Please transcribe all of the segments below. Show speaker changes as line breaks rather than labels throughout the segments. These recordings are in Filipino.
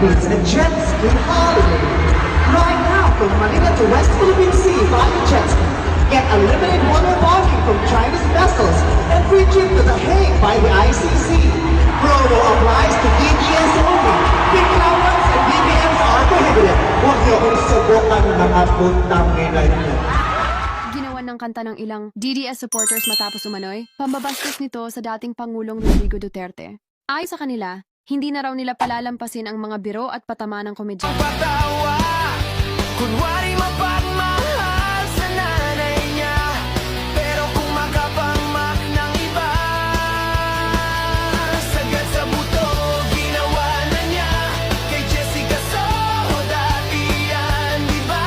Philippines in a jet ski holiday. Right now, from Manila to West Philippine Sea via jet ski. Get unlimited water parking from Chinese vessels and free trip to The Hague by the ICC. Promo applies to DBS only. Big flowers and BBMs are prohibited. Huwag niyo kong subukan mga putang ina niyo.
Ginawan ng kanta ng ilang DDS supporters matapos umanoy, pambabastos nito sa dating Pangulong Rodrigo Duterte. Ayon sa kanila, hindi na raw nila palalampasin ang mga biro at patama ng komedyante.
Patawa, kunwari mapagmahal sa nanay niya, pero kung makapangmak ng iba, sagad sa buto, ginawa na niya kay Jessica Soho, dati yan, diba?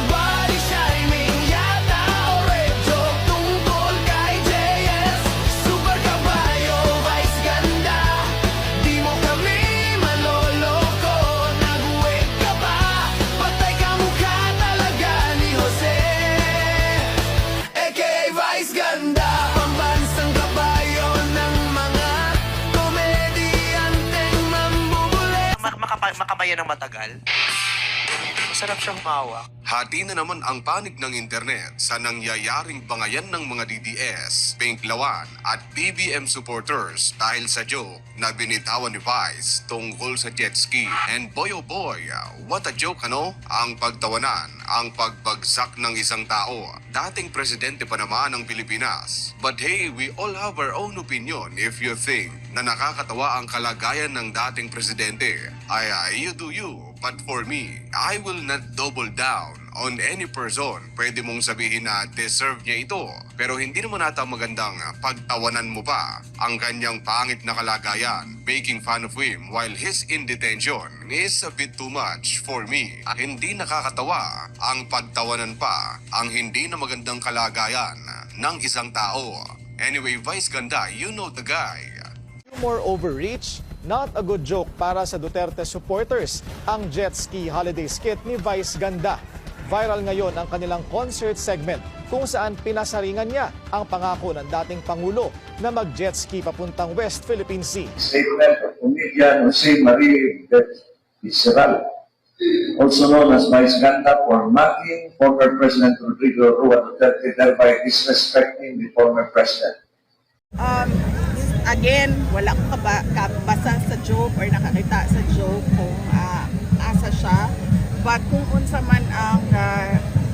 Body shaming yata o red joke tungkol kay JS. Super kabayo, vice ganda, di mo kami maloloko. Nag-wake ka ba? Patay ka mukha talaga ni Jose, aka Vice Ganda. Pambansang kabayo ng mga komedyanteng mambubuli.
Makabaya ng matagal. Masarap siyang humawak.
Hati na naman ang panig ng internet sa nangyayaring bangayan ng mga DDS, Pink Lawan at BBM supporters dahil sa joke na binitawan ni Vice tungkol sa jet ski. And boy oh boy, what a joke ano? Ang pagtawanan, ang pagbagsak ng isang tao. Dating presidente pa naman ng Pilipinas. But hey, we all have our own opinion. If you think na nakakatawa ang kalagayan ng dating presidente, you do you. But for me, I will not double down on any person. Pwede mong sabihin na deserve niya ito. Pero hindi naman ata magandang pagtawanan mo pa ang kanyang pangit na kalagayan, making fun of him while he's in detention is a bit too much for me. Hindi nakakatawa ang pagtawanan pa ang hindi na magandang kalagayan ng isang tao. Anyway, Vice Ganda, you know the guy.
Humor overreach, not a good joke para sa Duterte supporters ang jet ski holiday skit ni Vice Ganda. Viral ngayon ang kanilang concert segment kung saan pinasaringan niya ang pangako ng dating Pangulo na mag-jet ski papuntang West Philippine Sea.
Statement of comedian Jose Marie Visceral, also known as Vice Ganda, for mocking former President Rodrigo Duterte, thereby disrespecting the former president.
Again, wala ko kabasa sa joke or nakakita sa joke kung asa siya. But kung unsa man ang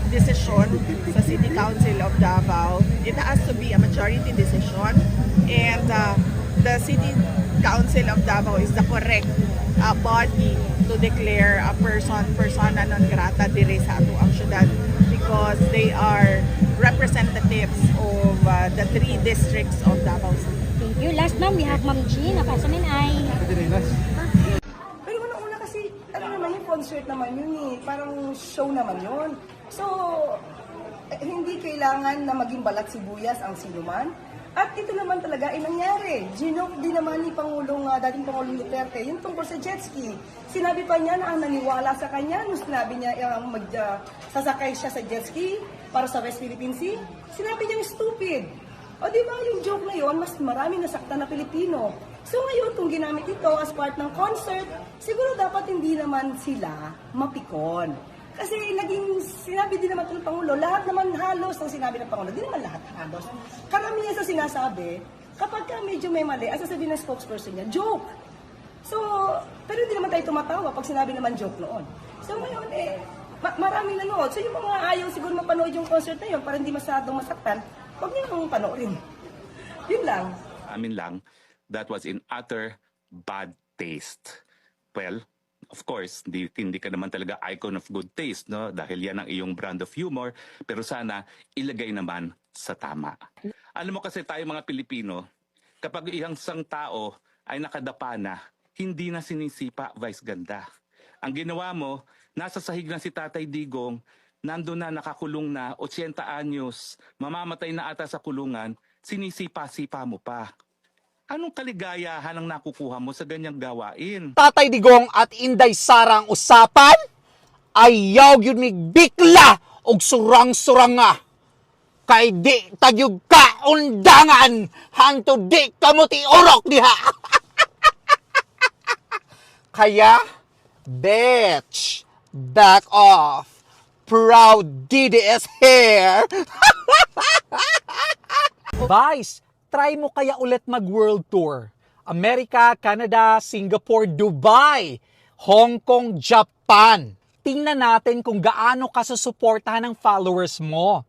decision sa City Council of Davao, it has to be a majority decision. And the City Council of Davao is the correct body to declare a persona non grata diri sa ato ang syudad because they are representatives of the 3 districts of Davao City.
Thank you. Last ma'am, we have Ma'am G. Napasamin ay.
Pero una kasi, ano naman yung concert naman yun eh. Parang show naman yun. So, hindi kailangan na maging balat sibuyas ang sinuman. At ito naman talaga ay nangyari. Ginoke din naman ni dating Pangulong Duterte yung tungkol sa jet ski. Sinabi pa niya na ang naniwala sa kanya nung sinabi niya sasakay siya sa jet ski para sa West Philippine Sea. Sinabi niya stupid. O di ba yung joke na yon, mas marami nasaktan na Pilipino. So ngayon, kung ginamit ito as part ng concert, siguro dapat hindi naman sila mapikon. Kasi sinabi din naman ng Pangulo, lahat naman halos ang sinabi ng Pangulo, di naman lahat halos. Karamihan sa sinasabi, kapag ka medyo may mali, ang sasabihin ng spokesperson niya, joke. So, pero hindi naman tayo tumatawa pag sinabi naman joke noon. So ngayon, maraming nanood. So yung mga ayaw siguro mapanood yung concert na yun para hindi masyadong masaktan, huwag niyo nang panoorin. Yun lang.
Amin lang, that was in utter bad taste. Well, of course, hindi ka naman talaga icon of good taste, no? Dahil yan ang iyong brand of humor, pero sana ilagay naman sa tama. Alam mo kasi tayo mga Pilipino, kapag isang tao ay nakadapa na, hindi na sinisipa, Vice Ganda. Ang ginawa mo, nasa sahig na si Tatay Digong, nandun na, nakakulong na, 80 anyos, mamamatay na ata sa kulungan, sinisipa-sipa mo pa. Anong kaligayahan ang nakukuha mo sa ganyang gawain?
Tatay Digong at Inday Sarang usapan, ayaw yun mig bikla og surang-suranga. Kay di tagyog ka undangan, hanto di kamuti orok diha. Kaya, Bitch, back off. Proud DDS here. Vice, try mo kaya ulit mag-world tour. Amerika, Canada, Singapore, Dubai, Hong Kong, Japan. Tingnan natin kung gaano ka susuportahan ng followers mo.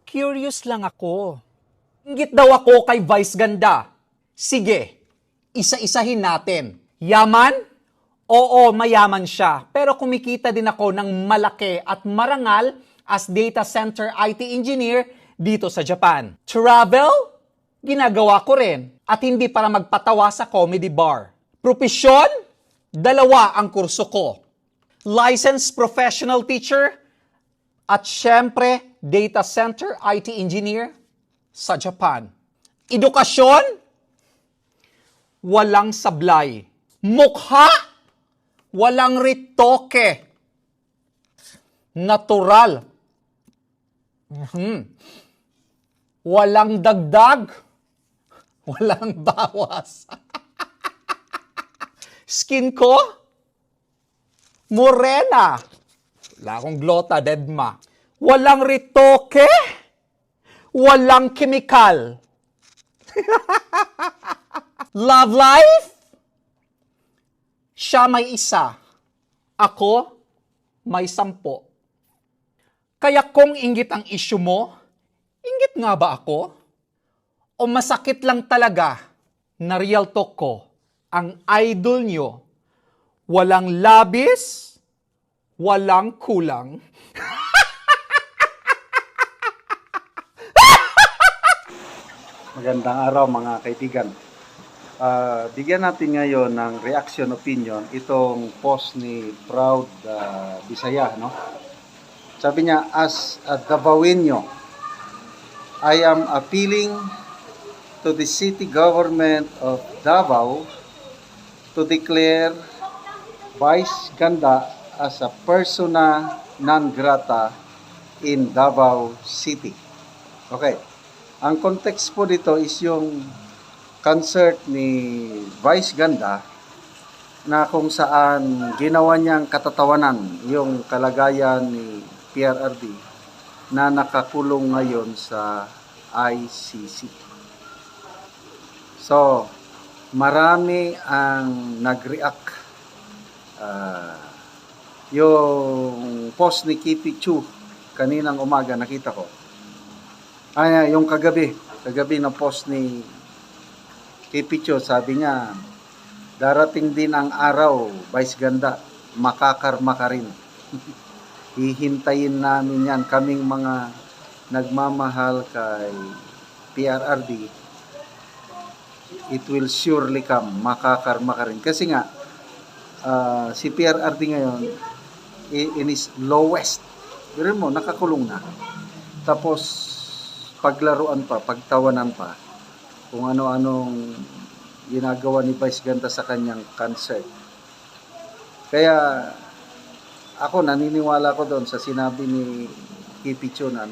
Curious lang ako. Inggit daw ako kay Vice Ganda. Sige, isa-isahin natin. Yaman? Oo, mayaman siya. Pero kumikita din ako ng malaki at marangal as data center IT engineer dito sa Japan. Travel? Ginagawa ko rin. At hindi para magpatawa sa comedy bar. Propesyon? 2 ang kurso ko. Licensed professional teacher? At syempre, data center IT engineer sa Japan. Edukasyon? Walang sablay. Mukha? Walang ritoke. Natural. Walang dagdag. Walang bawas. Skin ko? Morena. Wala akong glota, deadma. Walang ritoke. Walang chemical. Love life? Siya may 1. Ako may 10. Kaya kung inggit ang issue mo, inggit nga ba ako? O masakit lang talaga na real talk ko, ang idol nyo, walang labis, walang kulang.
Magandang araw mga kaibigan. Bigyan natin ngayon ng reaction opinion itong post ni Proud Bisaya, no? Sabi niya, as a Davaoenyo, I am appealing to the city government of Davao to declare Vice Ganda as a persona non grata in Davao City. Okay. Ang context po dito is yung concert ni Vice Ganda na kung saan ginawa niyang katatawanan yung kalagayan ni PRRD na nakakulong ngayon sa ICC. So, marami ang nag-react. Yung post ni Kipi Chu kaninang umaga nakita ko. Yung kagabi na post ni Kipicho, sabi niya, darating din ang araw, Vice Ganda, makakarma ka rin. Hihintayin namin yan, kaming mga nagmamahal kay PRRD, it will surely come, makakarma ka rin. Kasi nga, si PRRD ngayon, in his lowest, pero mo, nakakulong na. Tapos, paglaruan pa, pagtawanan pa, kung ano-anong ginagawa ni Vice Ganda sa kanyang concert. Kaya ako naniniwala ko doon sa sinabi ni Kipicho na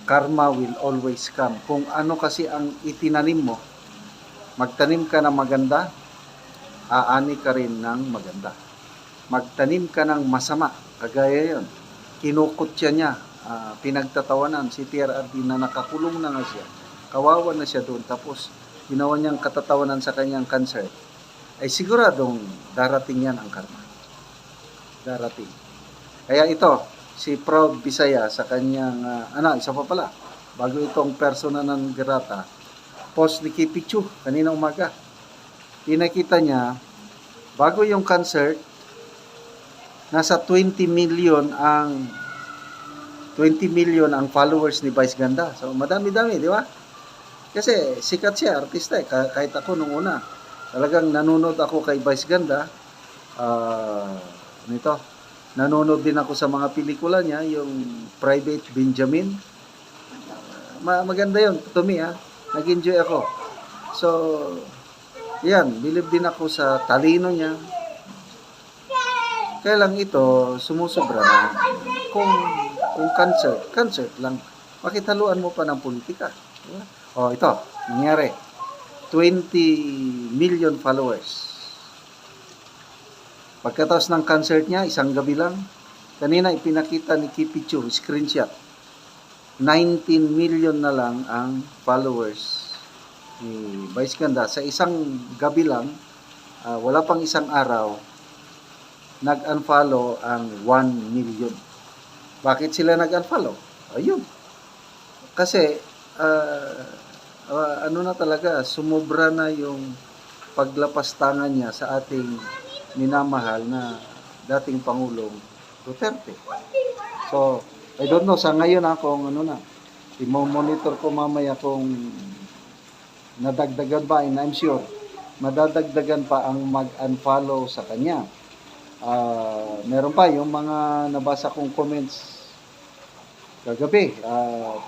karma will always come. Kung ano kasi ang itinanim mo, magtanim ka ng maganda, aani ka rin ng maganda. Magtanim ka ng masama, kagaya yun. Kinukutya niya, pinagtatawanan si PRRD na nakakulong na nga siya. Kawawa na siya doon. Tapos, ginawa niyang katatawanan sa kanyang concert. Ay siguradong darating yan ang karma. Darating. Kaya ito, si Proud Bisaya sa kanyang, isa pa pala, bago itong persona non grata, post ni Kipichu, kanina umaga. Pinakita niya, bago yung concert, nasa 20 million ang followers ni Vice Ganda. So, madami-dami, di ba? Kasi sikat siya, artista eh. Kahit ako nung una, talagang nanonood ako kay Vice Ganda. Nanonood din ako sa mga pelikula niya, yung Private Benjamin. Maganda yun, to me, nag-enjoy ako. So, yan, believe din ako sa talino niya. Kaya lang ito, sumusobra na. Kung concert lang, makitaluan mo pa ng politika. Diba? Ito, nangyari. 20 million followers. Pagkatapos ng concert niya, isang gabi lang, kanina ipinakita ni Kipichu, screenshot, 19 million na lang ang followers ni Vice Ganda. Sa isang gabi lang, wala pang isang araw, nag-unfollow ang 1 million. Bakit sila nag-unfollow? Ayun. Kasi, ano na talaga, sumobra na yung paglapastangan niya sa ating minamahal na dating Pangulong Duterte. So, I don't know, sa ngayon kung ano na, i-monitor ko mamaya kung nadagdagan ba, and I'm sure, madadagdagan pa ang mag-unfollow sa kanya. Meron pa yung mga nabasa kong comments kagabi,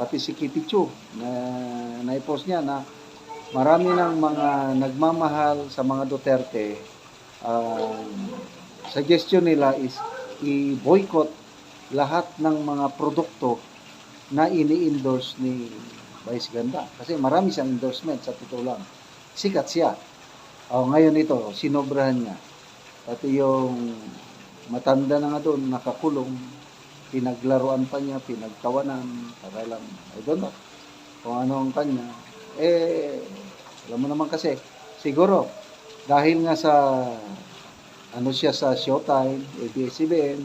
pati si Kipichu na naipost niya na marami ng mga nagmamahal sa mga Duterte. Suggestion nila is i-boycott lahat ng mga produkto na ini-endorse ni Vice Ganda. Kasi marami siyang endorsement sa totoo lang. Sikat siya. Ngayon ito, sinobrahan niya. Pati yung matanda na nga doon, nakakulong, pinaglaruan pa niya, pinagtawanan, para lang, I don't know, kung ano ang kanya. Alam mo naman kasi, siguro, dahil nga sa, ano siya sa Showtime, ABS-CBN,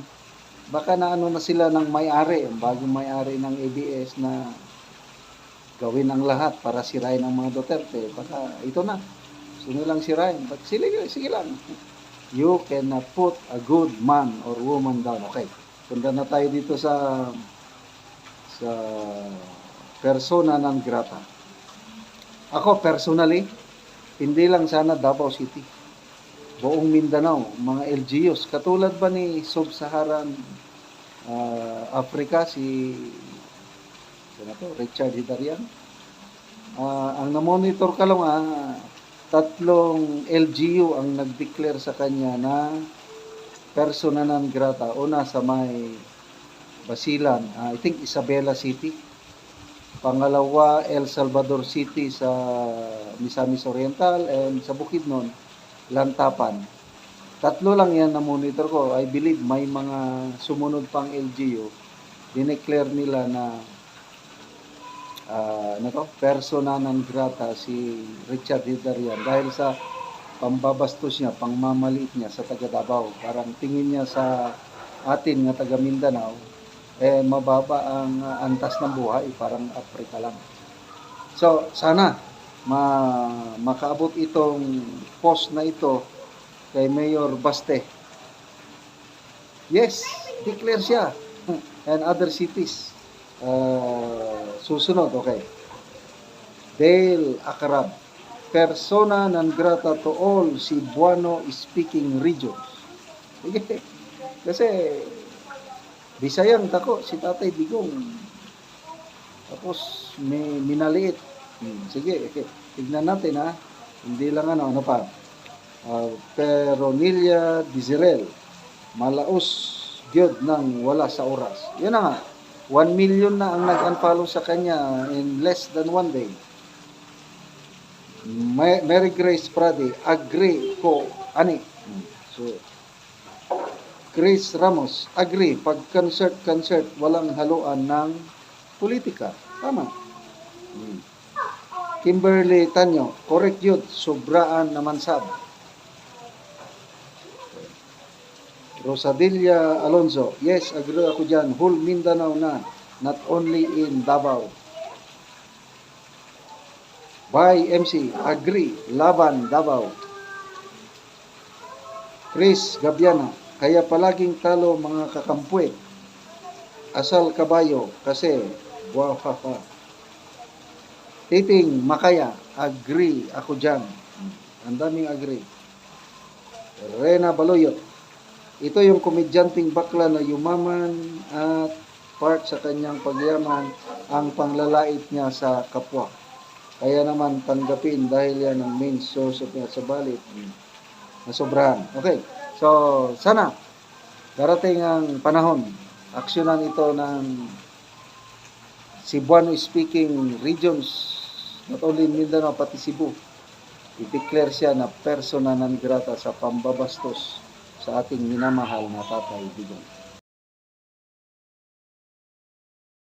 baka na ano na sila ng may-ari, ang bagong may-ari ng ABS na gawin ang lahat para sirain ang mga Duterte. Baka ito na, gusto nilang sirain. But sige lang. You cannot put a good man or woman down. Okay, punta na tayo dito sa persona non grata. Ako personally, hindi lang sana Davao City, buong Mindanao, mga LGUs, katulad ba ni Sub-Saharan Africa, si Richard Hidarian. Ang namonitor ka lang, 3 LGU ang nag-declare sa kanya na persona non grata. Una sa may Basilan, I think Isabela City. Pangalawa, El Salvador City sa Misamis Oriental, and sa Bukidnon, Lantapan. 3 lang yan na monitor ko. I believe may mga sumunod pang LGU. Dineclare nila na persona non grata si Richard Hidarian dahil sa pambabastos niya, pangmamaliit niya sa taga Davao. Parang tingin niya sa atin nga taga Mindanao, mababa ang antas ng buhay, parang Africa lang. So, sana makaabot itong post na ito kay Mayor Baste. Yes, declare siya. And other cities. Susunod, okay. Dale Acarab, persona non grata to all Cebuano speaking regions. Kasi Bisayang tako si Tatay Digong. Tapos may minaliit. Sige, tignan natin Hindi lang ano pa. Peronilla Dizerel, malaos gyud nang wala sa oras. Yun na nga. 1 million na ang nag-unfollow sa kanya in less than 1 day. Mary Grace Prade, agree ko, ani. So, Chris Ramos, agree, pag concert, walang haluan ng politika. Tama. Kimberly Tanyo, correct yun, sobraan naman sab. Rosadilla Alonso, yes, agree ako dyan. Whole Mindanao na, not only in Davao. By MC, agree, laban Davao. Chris Gabiana, kaya palaging talo mga kakampuet. Asal kabayo, kasi, wow, Titing Makaya, agree ako dyan. Ang daming agree. Rena Baloyot, ito yung komedyanteng bakla na yumaman at part sa kanyang pagyaman ang panglalait niya sa kapwa. Kaya naman tanggapin dahil yan ang main source of niya sa balit. Nasobrahan. Okay. So, sana darating ang panahon, aksyonan ito ng Cebuano speaking regions, not only Mindanao, pati Cebu. I-declare siya na persona non grata sa pambabastos sa ating minamahal na Tatay Digong.